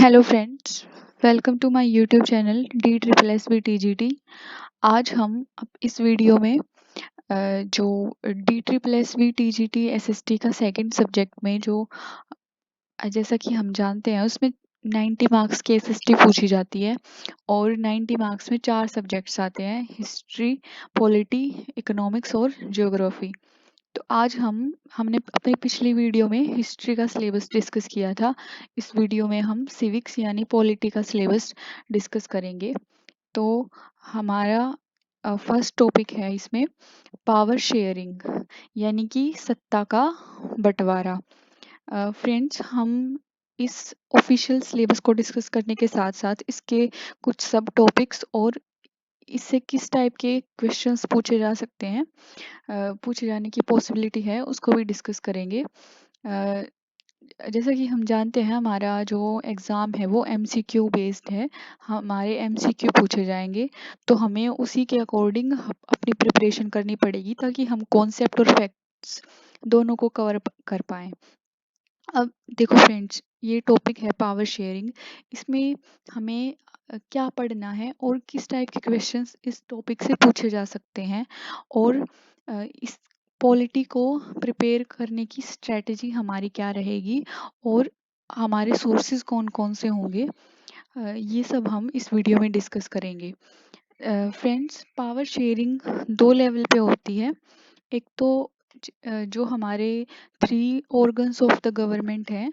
Hello friends, welcome to my YouTube channel D triple S B T G T. आज हम इस video में जो D triple S B T G T S S T का second subject में जो जैसा कि हम जानते हैं उसमें 90 मार्क्स की एस एस टी पूछी जाती है और 90 मार्क्स में 4 सब्जेक्ट्स आते हैं: हिस्ट्री, पॉलिटी, इकोनॉमिक्स और ज्योग्राफी। तो आज हमने अपनी पिछली वीडियो में हिस्ट्री का सिलेबस डिस्कस किया था। इस वीडियो में हम सिविक्स यानी पॉलिटी का सिलेबस डिस्कस करेंगे। तो हमारा फर्स्ट टॉपिक है इसमें पावर शेयरिंग यानी कि सत्ता का बंटवारा। फ्रेंड्स, हम इस ऑफिशियल सिलेबस को डिस्कस करने के साथ साथ इसके कुछ सब टॉपिक्स और इससे किस टाइप के क्वेश्चंस पूछे जा सकते हैं, पूछे जाने की पॉसिबिलिटी है, उसको भी डिस्कस करेंगे। जैसा कि हम जानते हैं हमारा जो एग्ज़ाम है वो एमसीक्यू बेस्ड है। हमारे एमसीक्यू पूछे जाएंगे, तो हमें उसी के अकॉर्डिंग अपनी प्रिपरेशन करनी पड़ेगी ताकि हम कॉन्सेप्ट और फैक्ट्स दोनों को कवर कर पाएँ। अब देखो फ्रेंड्स, ये टॉपिक है पावर शेयरिंग। इसमें हमें क्या पढ़ना है और किस टाइप के क्वेश्चंस इस टॉपिक से पूछे जा सकते हैं, और इस पॉलिटी को प्रिपेयर करने की स्ट्रेटजी हमारी क्या रहेगी, और हमारे सोर्सेज कौन कौन से होंगे, ये सब हम इस वीडियो में डिस्कस करेंगे। फ्रेंड्स, पावर शेयरिंग दो लेवल पे होती है। एक तो जो हमारे 3 ऑर्गन्स ऑफ द गवर्नमेंट हैं,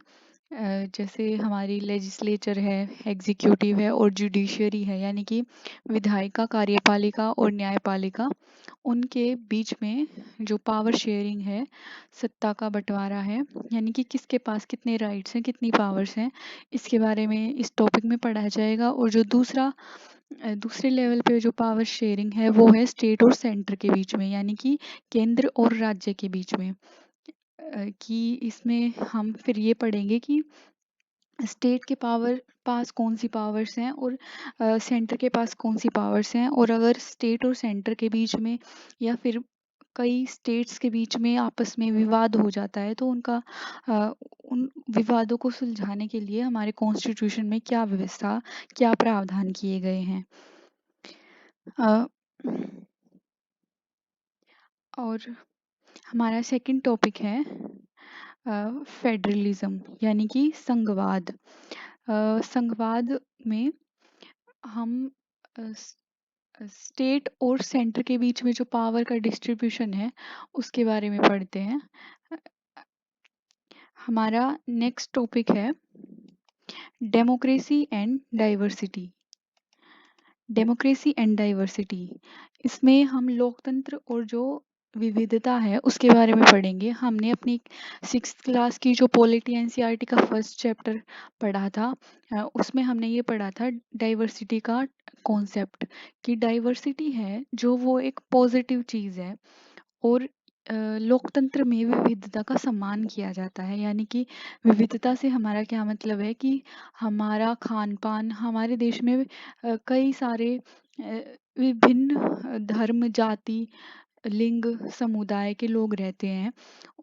जैसे हमारी लेजिस्लेचर है, एग्जीक्यूटिव है और जुडिशरी है, यानी कि विधायिका, कार्यपालिका और न्यायपालिका। उनके बीच में जो पावर शेयरिंग है, सत्ता का बंटवारा है, यानी कि किसके पास कितने राइट्स हैं, कितनी पावर्स हैं, इसके बारे में इस टॉपिक में पढ़ा जाएगा। और जो दूसरे लेवल पे जो पावर शेयरिंग है वो है स्टेट और सेंटर के बीच में, यानी कि केंद्र और राज्य के बीच में। कि इसमें हम फिर ये पढ़ेंगे कि स्टेट के पास कौन सी पावर्स हैं और सेंटर के पास कौन सी पावर्स हैं, और अगर स्टेट और सेंटर के बीच में या फिर कई स्टेट्स के बीच में आपस में विवाद हो जाता है, तो उन विवादों को सुलझाने के लिए हमारे कॉन्स्टिट्यूशन में क्या व्यवस्था, क्या प्रावधान किए गए हैं। अ, और हमारा सेकंड टॉपिक है फेडरलिज्म यानी कि संघवाद। संघवाद में हम स्टेट और सेंटर के बीच में जो पावर का डिस्ट्रीब्यूशन है उसके बारे में पढ़ते हैं। हमारा नेक्स्ट टॉपिक है democracy and diversity. Democracy and diversity, इसमें हम लोकतंत्र और जो विविधता है उसके बारे में पढ़ेंगे। हमने अपनी 6th क्लास की जो पॉलिटी एनसीईआरटी का फर्स्ट चैप्टर पढ़ा था, उसमें हमने ये पढ़ा था डाइवर्सिटी का कॉन्सेप्ट, कि डाइवर्सिटी है जो वो एक पॉजिटिव चीज़ है, और लोकतंत्र में विविधता का सम्मान किया जाता है। यानी कि विविधता से हमारा क्या मतलब है कि हमारा खान पान, हमारे देश में कई सारे विभिन्न धर्म, जाति, लिंग, समुदाय के लोग रहते हैं,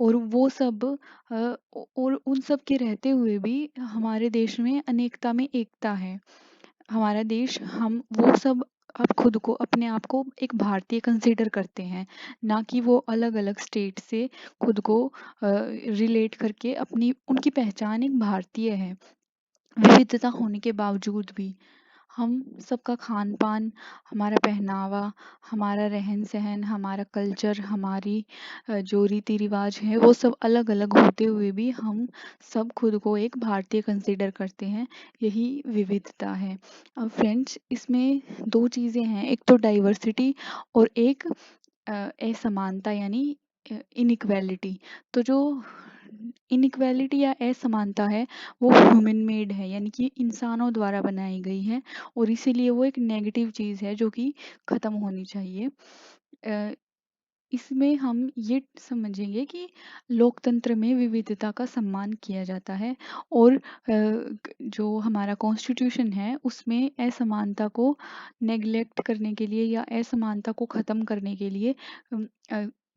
और वो सब और उन सब के रहते हुए भी हमारे देश में अनेकता में एकता है। हमारा देश, हम वो सब अब खुद को, अपने आप को एक भारतीय कंसीडर करते हैं, ना कि वो अलग अलग स्टेट से खुद को रिलेट करके अपनी, उनकी पहचान एक भारतीय है। विविधता होने के बावजूद भी हम सबका खान पान, हमारा पहनावा, हमारा रहन सहन, हमारा कल्चर, हमारी जो रीति रिवाज है वो सब अलग अलग होते हुए भी हम सब खुद को एक भारतीय कंसीडर करते हैं। यही विविधता है। अब फ्रेंड्स, इसमें दो चीज़ें हैं, एक तो डाइवर्सिटी और एक असमानता यानी इनइक्वालिटी। तो जो इनइक्वालिटी या असमानता है वो ह्यूमन मेड है, यानी कि इंसानों द्वारा बनाई गई है, और इसीलिए वो एक नेगेटिव चीज़ है जो कि ख़त्म होनी चाहिए। अ, इसमें हम ये समझेंगे कि लोकतंत्र में विविधता का सम्मान किया जाता है, और जो हमारा कॉन्स्टिट्यूशन है उसमें असमानता को नेग्लेक्ट करने के लिए या असमानता को ख़त्म करने के लिए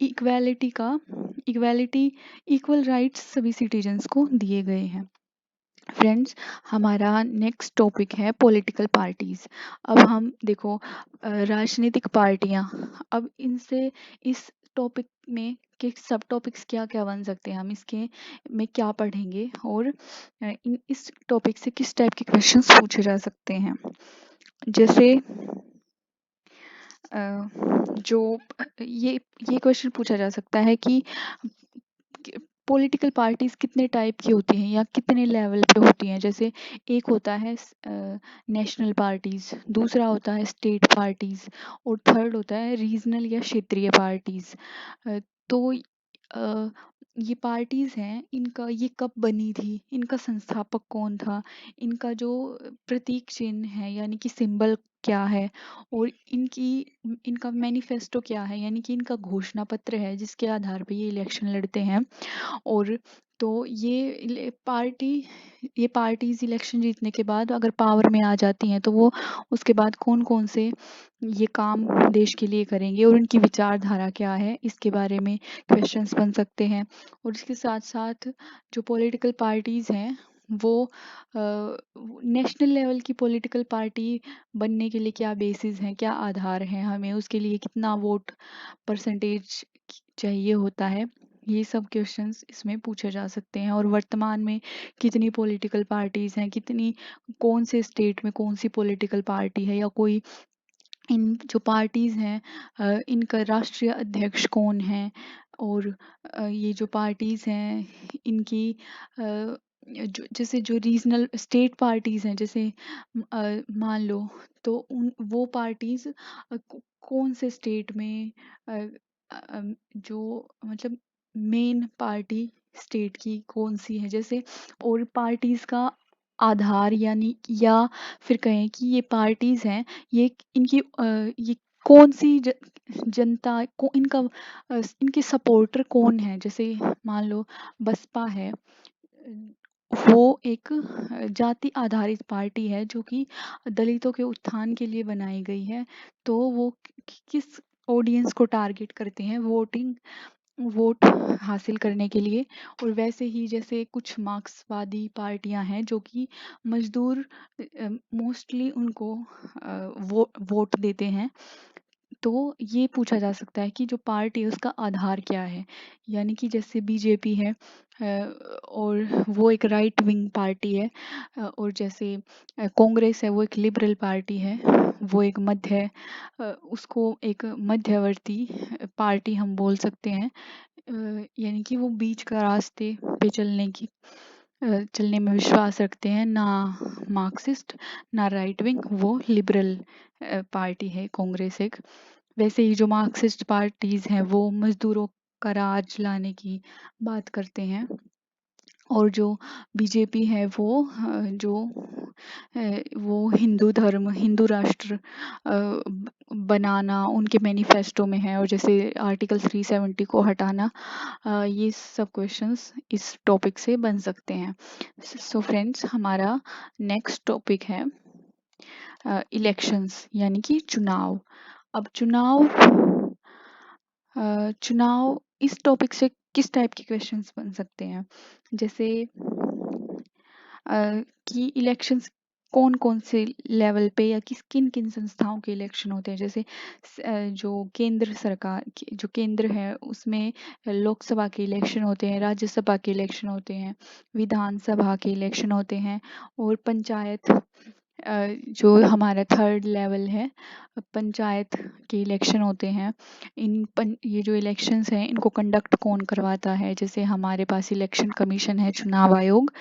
इक्वालिटी इक्वल राइट्स सभी सिटीजन्स को दिए गए हैं। फ्रेंड्स, हमारा नेक्स्ट टॉपिक है पॉलिटिकल पार्टीज। अब हम देखो, राजनीतिक पार्टियां, अब इनसे इस टॉपिक में के सब टॉपिक्स क्या क्या बन सकते हैं, हम इसके में क्या पढ़ेंगे, और इस टॉपिक से किस टाइप के क्वेश्चंस पूछे जा सकते हैं। जैसे जो ये क्वेश्चन पूछा जा सकता है कि पॉलिटिकल पार्टीज कितने टाइप की होती हैं या कितने लेवल पे होती हैं। जैसे एक होता है नेशनल पार्टीज, दूसरा होता है स्टेट पार्टीज, और थर्ड होता है रीजनल या क्षेत्रीय पार्टीज। तो ये पार्टीज हैं, इनका ये कब बनी थी, इनका संस्थापक कौन था, इनका जो प्रतीक चिन्ह है यानी कि सिंबल क्या है, और इनका मैनिफेस्टो क्या है यानी कि इनका घोषणा पत्र है जिसके आधार पे ये इलेक्शन लड़ते हैं। और तो ये पार्टीज इलेक्शन जीतने के बाद अगर पावर में आ जाती हैं तो वो उसके बाद कौन कौन से ये काम देश के लिए करेंगे और उनकी विचारधारा क्या है, इसके बारे में क्वेश्चंस बन सकते हैं। और इसके साथ साथ जो पॉलिटिकल पार्टीज हैं वो नेशनल लेवल की पॉलिटिकल पार्टी बनने के लिए क्या बेसिस हैं, क्या आधार हैं, हमें उसके लिए कितना वोट परसेंटेज चाहिए होता है, ये सब क्वेश्चंस इसमें पूछे जा सकते हैं। और वर्तमान में कितनी पॉलिटिकल पार्टीज हैं, कितनी कौन से स्टेट में कौन सी पॉलिटिकल पार्टी है, या कोई इन जो पार्टीज हैं इनका राष्ट्रीय अध्यक्ष कौन है, और ये जो पार्टीज हैं इनकी जैसे जो रीजनल स्टेट पार्टीज हैं, जैसे मान लो तो वो पार्टीज कौन से स्टेट में अ, जो मतलब मेन पार्टी स्टेट की कौन सी है, जैसे और पार्टीज का आधार यानी, या फिर कहें कि ये पार्टीज हैं, ये ये कौन सी जनता को इनके सपोर्टर कौन है। जैसे मान लो बसपा है, वो एक जाति आधारित पार्टी है जो कि दलितों के उत्थान के लिए बनाई गई है। तो वो किस ऑडियंस को टारगेट करते हैं वोट हासिल करने के लिए। और वैसे ही जैसे कुछ मार्क्सवादी पार्टियां हैं जो कि मजदूर मोस्टली उनको वोट देते हैं। तो ये पूछा जा सकता है कि जो पार्टी है उसका आधार क्या है, यानी कि जैसे बीजेपी है और वो एक राइट विंग पार्टी है, और जैसे कांग्रेस है वो एक लिबरल पार्टी है, वो एक मध्य उसको एक मध्यवर्ती पार्टी हम बोल सकते हैं। यानी कि वो बीच का रास्ते पे चलने में विश्वास रखते हैं, ना मार्क्सिस्ट ना राइट विंग, वो लिबरल पार्टी है कांग्रेस एक। वैसे ही जो मार्क्सिस्ट पार्टीज हैं वो मजदूरों का राज लाने की बात करते हैं। और जो बीजेपी है वो हिंदू धर्म हिंदू राष्ट्र बनाना उनके मैनिफेस्टो में है, और जैसे आर्टिकल 370 को हटाना, ये सब क्वेश्चंस इस टॉपिक से बन सकते हैं। सो फ्रेंड्स, हमारा नेक्स्ट टॉपिक है इलेक्शंस यानी कि चुनाव। अब चुनाव इस टॉपिक से किस टाइप के क्वेश्चंस बन सकते हैं। जैसे कि इलेक्शंस कौन कौन से लेवल पे या किन किन संस्थाओं के इलेक्शन होते हैं। जैसे जो केंद्र सरकार जो केंद्र है उसमें लोकसभा के इलेक्शन होते हैं, राज्यसभा के इलेक्शन होते हैं, विधानसभा के इलेक्शन होते हैं, और पंचायत जो हमारा थर्ड लेवल है, पंचायत के इलेक्शन होते हैं। ये जो इलेक्शंस हैं इनको कंडक्ट कौन करवाता है, जैसे हमारे पास इलेक्शन कमीशन है, चुनाव आयोग।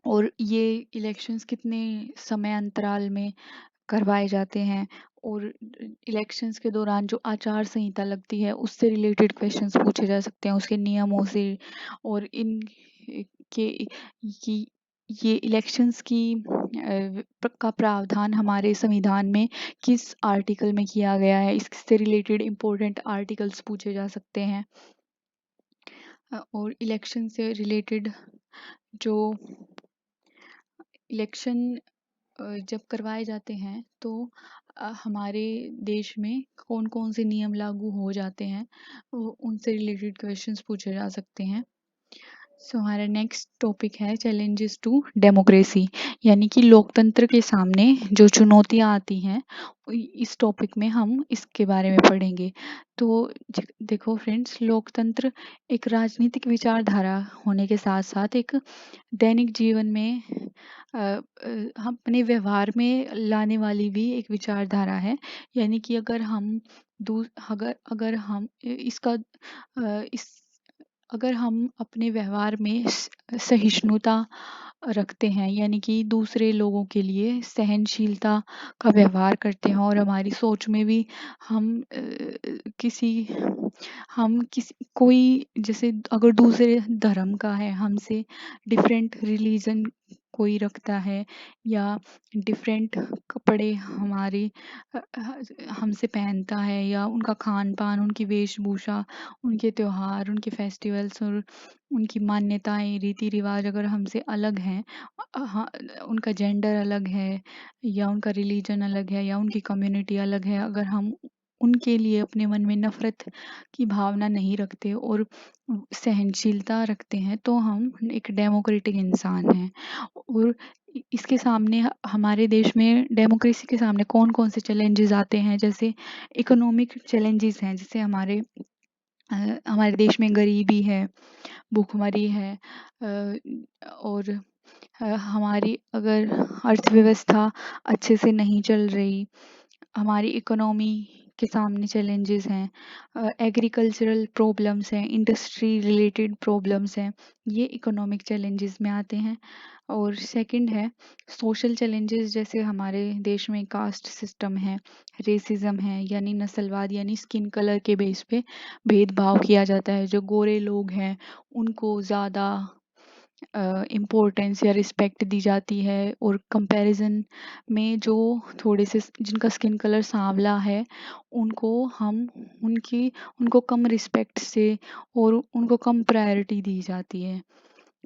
और ये इलेक्शंस कितने समय अंतराल में करवाए जाते हैं, और इलेक्शंस के दौरान जो आचार संहिता लगती है उससे रिलेटेड क्वेश्चंस पूछे जा सकते हैं, उसके नियमों से। और इन के कि ये इलेक्शंस का प्रावधान हमारे संविधान में किस आर्टिकल में किया गया है, इससे रिलेटेड इम्पोर्टेंट आर्टिकल्स पूछे जा सकते हैं। और इलेक्शन से रिलेटेड जो इलेक्शन जब करवाए जाते हैं तो हमारे देश में कौन कौन से नियम लागू हो जाते हैं, उनसे रिलेटेड क्वेश्चंस पूछे जा सकते हैं। सो हमारा नेक्स्ट टॉपिक है चैलेंजेस टू डेमोक्रेसी, यानी कि लोकतंत्र के सामने जो चुनौतियां आती हैं। इस टॉपिक में हम इसके बारे में पढ़ेंगे। तो देखो फ्रेंड्स, लोकतंत्र एक राजनीतिक विचारधारा होने के साथ साथ एक दैनिक जीवन में हम अपने व्यवहार में लाने वाली भी एक विचारधारा है। यानी कि अगर हम दू अगर अगर हम इसका इस अगर हम अपने व्यवहार में सहिष्णुता रखते हैं, यानी कि दूसरे लोगों के लिए सहनशीलता का व्यवहार करते हैं, और हमारी सोच में भी हम किसी हम किसी कोई जैसे अगर दूसरे धर्म का है, हमसे डिफरेंट रिलीजन कोई रखता है, या डिफरेंट कपड़े हमारे हमसे पहनता है, या उनका खान पान, उनकी वेशभूषा, उनके त्योहार, उनके फेस्टिवल्स और उनकी मान्यताएं, रीति रिवाज अगर हमसे अलग हैं, हाँ, उनका जेंडर अलग है, या उनका रिलीजन अलग है, या उनकी कम्युनिटी अलग है, अगर हम उनके लिए अपने मन में नफरत की भावना नहीं रखते और सहनशीलता रखते हैं, तो हम एक डेमोक्रेटिक इंसान हैं। और इसके सामने हमारे देश में डेमोक्रेसी के सामने कौन कौन से चैलेंजेस आते हैं, जैसे इकोनॉमिक चैलेंजेस हैं, जैसे हमारे देश में गरीबी है, भूखमरी है, और हमारी अगर अर्थव्यवस्था अच्छे से नहीं चल रही, हमारी इकोनॉमी के सामने चैलेंजेस हैं, एग्रीकल्चरल प्रॉब्लम्स हैं, इंडस्ट्री रिलेटेड प्रॉब्लम्स हैं, ये इकोनॉमिक चैलेंजेस में आते हैं। और सेकंड है सोशल चैलेंजेस, जैसे हमारे देश में कास्ट सिस्टम है, रेसिज्म है, यानी नस्लवाद, यानी स्किन कलर के बेस पे भेदभाव किया जाता है। जो गोरे लोग हैं उनको ज़्यादा इम्पोर्टेंस या रिस्पेक्ट दी जाती है, और कंपैरिजन में जो थोड़े से जिनका स्किन कलर सांवला है, उनको हम उनकी उनको कम रिस्पेक्ट से और उनको कम प्रायोरिटी दी जाती है,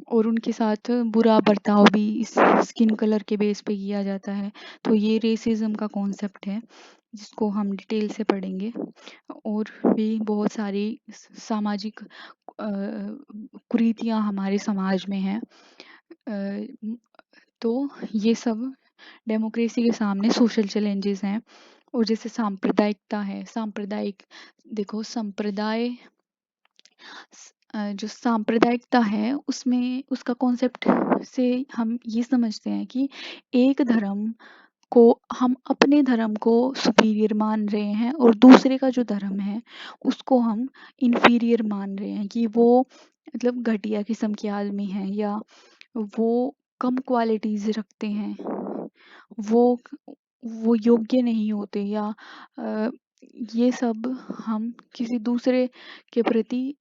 और उनके साथ बुरा बर्ताव भी इस स्किन कलर के बेस पे किया जाता है। तो ये रेसिज्म का कॉन्सेप्ट है, जिसको हम डिटेल से पढ़ेंगे। और भी बहुत सारी सामाजिक कुरीतियां हमारे समाज में हैं। अ, तो ये सब डेमोक्रेसी के सामने सोशल चैलेंजेस हैं। और जैसे सांप्रदायिकता है, सांप्रदायिक देखो संप्रदाय जो सांप्रदायिकता है उसमें उसका कॉन्सेप्ट से हम ये समझते हैं कि एक धर्म को हम अपने धर्म को सुपीरियर मान रहे हैं, और दूसरे का जो धर्म है उसको हम इंफीरियर मान रहे हैं, कि वो मतलब घटिया किस्म के आदमी हैं, या वो कम क्वालिटीज रखते हैं, वो वो योग्य नहीं होते, या अ, ये सब हम किसी दूसरे के प्रति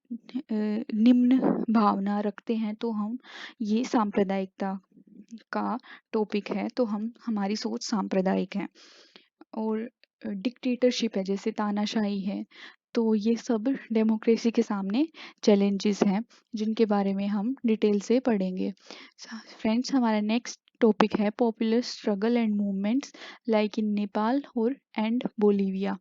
निम्न भावना रखते हैं, तो हम ये सांप्रदायिकता का टॉपिक है, तो हम हमारी सोच सांप्रदायिक है। और डिक्टेटरशिप है, जैसे तानाशाही है, तो ये सब डेमोक्रेसी के सामने चैलेंजेस हैं, जिनके बारे में हम डिटेल से पढ़ेंगे। फ्रेंड्स, हमारा नेक्स्ट टॉपिक है popular struggle and movements like in Nepal और एंड बोलीविया।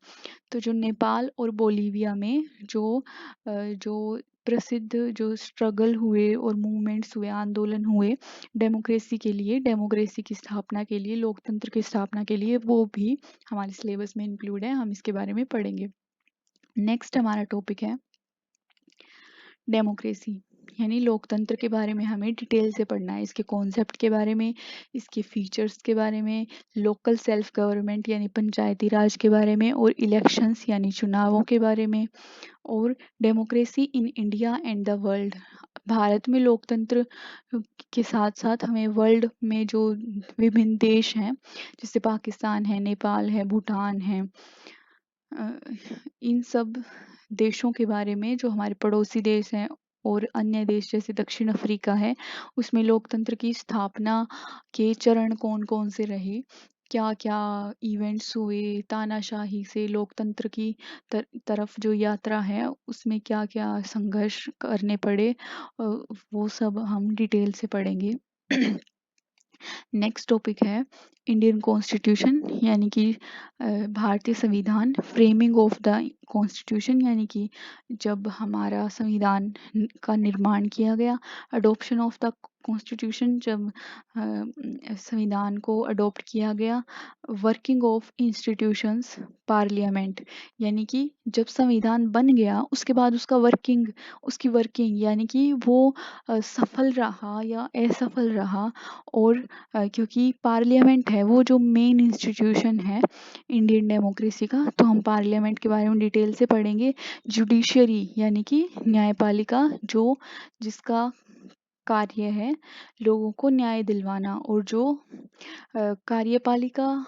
तो जो नेपाल और बोलीविया में जो प्रसिद्ध जो स्ट्रगल हुए और मूवमेंट्स हुए, आंदोलन हुए डेमोक्रेसी के लिए, डेमोक्रेसी की स्थापना के लिए, लोकतंत्र की स्थापना के लिए, वो भी हमारे सिलेबस में इंक्लूड है, हम इसके बारे में पढ़ेंगे। नेक्स्ट हमारा टॉपिक है डेमोक्रेसी, यानी लोकतंत्र के बारे में हमें डिटेल से पढ़ना है, इसके कॉन्सेप्ट के बारे में, इसके फीचर्स के बारे में, लोकल सेल्फ गवर्नमेंट यानी पंचायती राज के बारे में, और इलेक्शंस यानी चुनावों के बारे में, और democracy in India and the world, Bharat में लोकतंत्र के साथ साथ हमें वर्ल्ड में जो विभिन्न देश हैं, जैसे पाकिस्तान है, नेपाल है, भूटान है, इन सब देशों के बारे में, जो हमारे पड़ोसी देश हैं, और अन्य देश जैसे दक्षिण अफ्रीका है, उसमें लोकतंत्र की स्थापना के चरण कौन कौन से रहे, क्या क्या इवेंट्स हुए, तानाशाही से लोकतंत्र की तरफ जो यात्रा है उसमें क्या क्या संघर्ष करने पड़े, वो सब हम डिटेल से पढ़ेंगे। नेक्स्ट टॉपिक है इंडियन कॉन्स्टिट्यूशन यानी कि भारतीय संविधान, फ्रेमिंग ऑफ द कॉन्स्टिट्यूशन यानी कि जब हमारा संविधान का निर्माण किया गया, अडॉप्शन ऑफ द कॉन्स्टिट्यूशन जब संविधान को अडॉप्ट किया गया, वर्किंग ऑफ इंस्टीट्यूशंस, पार्लियामेंट यानी कि जब संविधान बन गया उसके बाद उसकी वर्किंग यानी कि वो सफल रहा या असफल रहा। और क्योंकि पार्लियामेंट है वो जो मेन इंस्टीट्यूशन है इंडियन डेमोक्रेसी का, तो हम पार्लियामेंट के बारे में डिटेल से पढ़ेंगे। जुडिशरी यानी कि न्यायपालिका, जो जिसका कार्य है लोगों को न्याय दिलवाना, और जो कार्यपालिका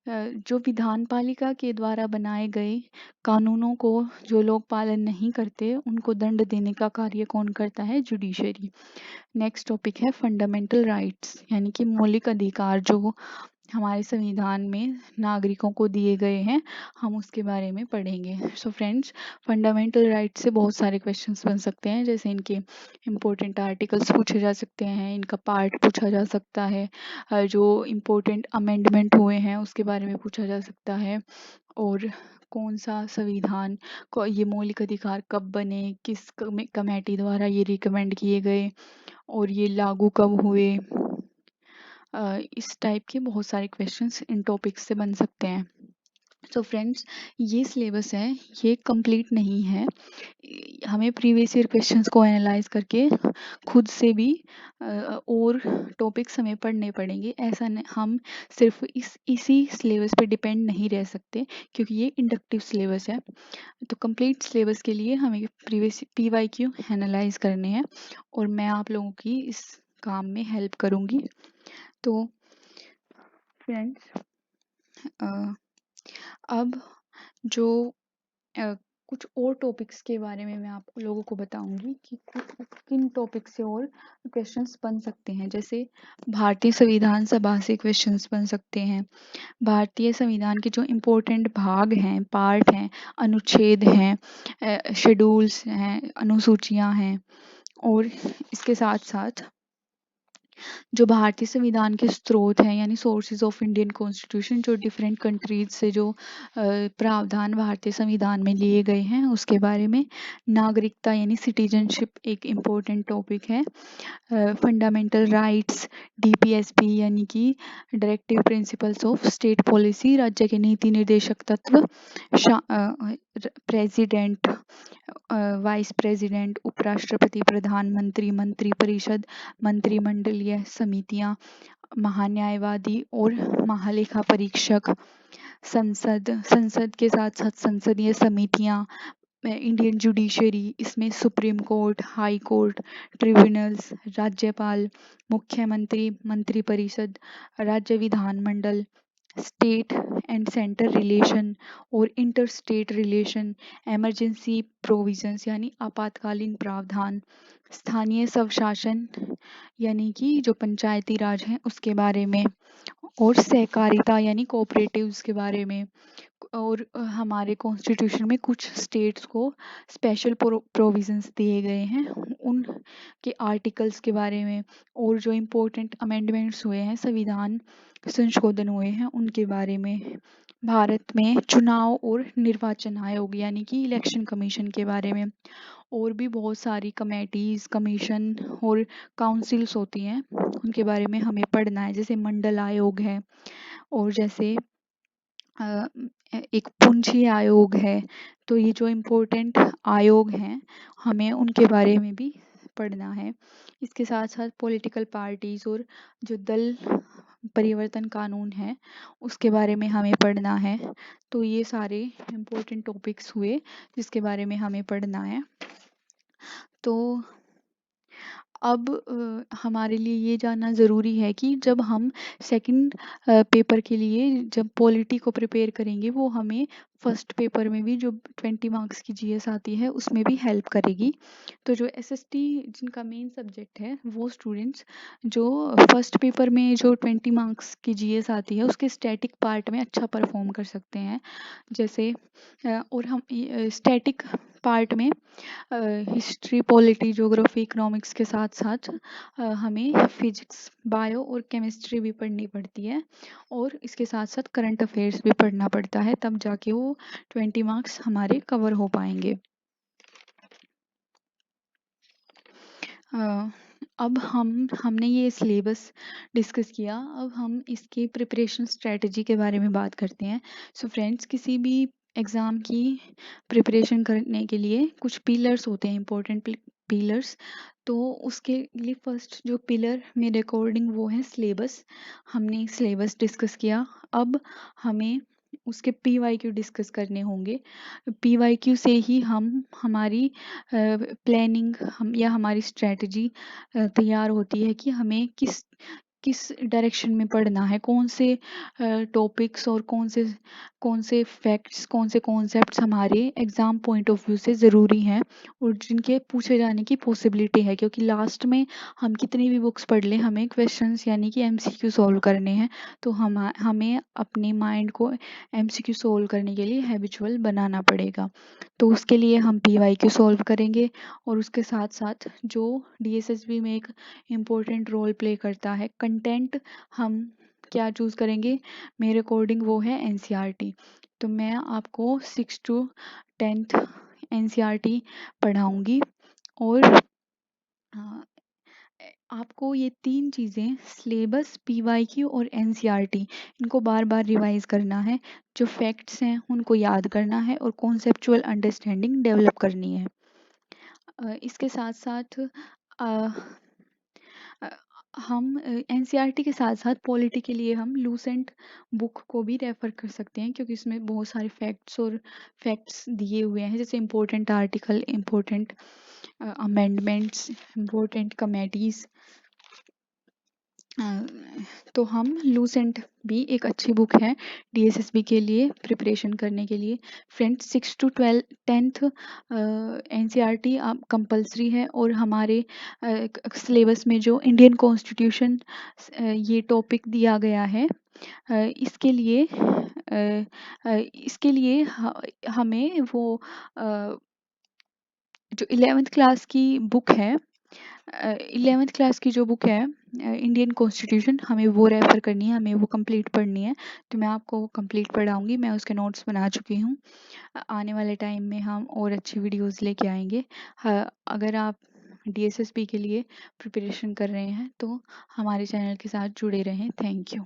जो विधान पालिका के द्वारा बनाए गए कानूनों को जो लोग पालन नहीं करते उनको दंड देने का कार्य कौन करता है? जुडिशरी। नेक्स्ट टॉपिक है फंडामेंटल राइट्स यानी कि मौलिक अधिकार जो हमारे संविधान में नागरिकों को दिए गए हैं, हम उसके बारे में पढ़ेंगे। सो फ्रेंड्स, फंडामेंटल राइट्स से बहुत सारे क्वेश्चंस बन सकते हैं, जैसे इनके इम्पोर्टेंट आर्टिकल्स पूछे जा सकते हैं, इनका पार्ट पूछा जा सकता है, जो इम्पोर्टेंट अमेंडमेंट हुए हैं उसके बारे में पूछा जा सकता है, और कौन सा संविधान को ये मौलिक अधिकार कब बने, किस कमेटी द्वारा ये रिकमेंड किए गए, और ये लागू कब हुए। इस टाइप के बहुत सारे क्वेश्चंस इन टॉपिक्स से बन सकते हैं। तो फ्रेंड्स, ये सिलेबस है, ये कंप्लीट नहीं है, हमें प्रीवियस ईयर क्वेश्चंस को एनालाइज करके खुद से भी और टॉपिक्स हमें पढ़ने पड़ेंगे। ऐसा हम सिर्फ इसी सिलेबस पे डिपेंड नहीं रह सकते, क्योंकि ये इंडक्टिव सिलेबस है। तो कंप्लीट सिलेबस के लिए हमें प्रीवियस PYQ एनालाइज करने हैं, और मैं आप लोगों की इस काम में हेल्प करूँगी। तो फ्रेंड्स, अब जो कुछ और टॉपिक्स के बारे में मैं आप लोगों को बताऊंगी कि किन टॉपिक से और क्वेश्चंस बन सकते हैं। जैसे भारतीय संविधान सभा से क्वेश्चंस बन सकते हैं, भारतीय संविधान के जो इम्पोर्टेंट भाग हैं, पार्ट हैं, अनुच्छेद हैं, शेड्यूल्स हैं, अनुसूचियां हैं, और इसके साथ साथ जो भारतीय संविधान के स्रोत हैं यानी सोर्सेज ऑफ इंडियन कॉन्स्टिट्यूशन, जो डिफरेंट कंट्रीज से जो प्रावधान भारतीय संविधान में लिए गए हैं उसके बारे में। नागरिकता यानी सिटीजनशिप एक इम्पोर्टेंट टॉपिक है। फंडामेंटल राइट्स, DPSP यानी कि directive principles of state policy, राज्य के नीति निर्देशक तत्व, प्रेसिडेंट, वाइस प्रेसिडेंट, उपराष्ट्रपति, प्रधानमंत्री, मंत्रिपरिषद, मंत्रिमंडलीय समितियां, महान्यायवादी और महालेखा परीक्षक, संसद के साथ साथ संसदीय समितियां, इंडियन जुडिशरी, इसमें supreme court, high court, tribunals, राज्यपाल, मुख्यमंत्री, मंत्रिपरिषद, राज्य विधानमंडल, स्टेट एंड सेंटर रिलेशन और inter state relation, emergency provisions यानी आपातकालीन प्रावधान, स्थानीय स्वशासन यानी कि जो पंचायती राज है उसके बारे में, और सहकारिता यानी कोऑपरेटिव्स के बारे में। और हमारे कॉन्स्टिट्यूशन में कुछ स्टेट्स को स्पेशल प्रोविजंस दिए गए हैं, उनके आर्टिकल्स के बारे में, और जो इम्पोर्टेंट अमेंडमेंट्स हुए हैं, संविधान संशोधन हुए हैं उनके बारे में। भारत में चुनाव और निर्वाचन आयोग यानी कि इलेक्शन कमीशन के बारे में, और भी बहुत सारी कमेटीज, कमीशन और काउंसिल्स होती हैं उनके बारे में हमें पढ़ना है। जैसे मंडल आयोग है, और जैसे एक पूंजी आयोग है। तो ये जो इम्पोर्टेंट आयोग हैं हमें उनके बारे में भी पढ़ना है। इसके साथ साथ पॉलिटिकल पार्टीज और जो दल परिवर्तन कानून है उसके बारे में हमें पढ़ना है। तो ये सारे इम्पोर्टेंट टॉपिक्स हुए जिसके बारे में हमें पढ़ना है। तो अब हमारे लिए ये जानना ज़रूरी है कि जब हम सेकंड पेपर के लिए जब पॉलिटी को प्रिपेयर करेंगे वो हमें फर्स्ट पेपर में भी जो 20 मार्क्स की जीएस आती है उसमें भी हेल्प करेगी। तो जो एसएसटी जिनका मेन सब्जेक्ट है वो स्टूडेंट्स जो फर्स्ट पेपर में जो 20 मार्क्स की जीएस आती है उसके स्टैटिक पार्ट में अच्छा परफॉर्म कर सकते हैं। जैसे और हम स्टैटिक पार्ट में हिस्ट्री, पॉलिटी, ज्योग्राफी, इकोनॉमिक्स के साथ साथ हमें फिजिक्स, बायो और केमिस्ट्री भी पढ़नी पड़ती है और इसके साथ साथ करंट अफेयर्स भी पढ़ना पड़ता है, तब जाके वो 20 मार्क्स हमारे कवर हो पाएंगे। अ, अब हमने ये सिलेबस डिस्कस किया, अब हम इसकी प्रिपरेशन स्ट्रेटजी के बारे में बात करते हैं। सो फ्रेंड्स, किसी भी एग्ज़ाम की प्रिपरेशन करने के लिए कुछ पिलर्स होते हैं, इम्पोर्टेंट पिलर्स। तो उसके लिए फर्स्ट जो पिलर मेरे अकॉर्डिंग वो है सिलेबस। हमने सिलेबस डिस्कस किया, अब हमें उसके पीवाईक्यू डिस्कस करने होंगे। पीवाईक्यू से ही हम हमारी प्लानिंग हम या हमारी स्ट्रेटजी तैयार होती है कि हमें किस किस डायरेक्शन में पढ़ना है, कौन से टॉपिक्स और कौन से फैक्ट्स, कौन से कॉन्सेप्ट्स हमारे एग्ज़ाम पॉइंट ऑफ व्यू से ज़रूरी हैं और जिनके पूछे जाने की पॉसिबिलिटी है, क्योंकि लास्ट में हम कितनी भी बुक्स पढ़ लें हमें क्वेश्चंस यानी कि एमसीक्यू सॉल्व करने हैं। तो हमें अपने माइंड को एमसीक्यू सॉल्व करने के लिए हैबिचुअल बनाना पड़ेगा। तो उसके लिए हम पीवाईक्यू सॉल्व करेंगे और उसके साथ साथ जो डीएसएसबी में एक इम्पोर्टेंट रोल प्ले करता है कंटेंट, हम क्या चूज़ करेंगे, मेरे अकॉर्डिंग वो है एनसीईआरटी। तो मैं आपको 6 to 10th एनसीईआरटी पढ़ाऊंगी और हाँ, आपको ये तीन चीज़ें सिलेबस, पीवाईक्यू और एनसीईआरटी इनको बार बार रिवाइज करना है। जो फैक्ट्स हैं उनको याद करना है और कॉन्सेप्चुअल अंडरस्टैंडिंग डेवलप करनी है। इसके साथ साथ हम एनसीईआरटी के साथ साथ पॉलिटी के लिए हम लूसेंट बुक को भी रेफ़र कर सकते हैं, क्योंकि इसमें बहुत सारे फैक्ट्स दिए हुए हैं, जैसे important article, important amendments, important committees. तो हम लूसेंट भी एक अच्छी बुक है डीएसएसबी के लिए प्रिपरेशन करने के लिए। फ्रेंड्स, 6 to 10th एनसीईआरटी आप कंपलसरी है और हमारे सिलेबस में जो इंडियन कॉन्स्टिट्यूशन ये टॉपिक दिया गया है, इसके लिए हमें वो जो 11th क्लास की बुक है, 11th क्लास की जो बुक है इंडियन कॉन्स्टिट्यूशन, हमें वो रेफ़र करनी है, हमें वो कंप्लीट पढ़नी है। तो मैं आपको वो कंप्लीट पढ़ाऊँगी, मैं उसके नोट्स बना चुकी हूँ। आने वाले टाइम में हम और अच्छी वीडियोस लेके आएंगे। अगर आप डीएसएसबी के लिए प्रिपरेशन कर रहे हैं तो हमारे चैनल के साथ जुड़े रहें। Thank you.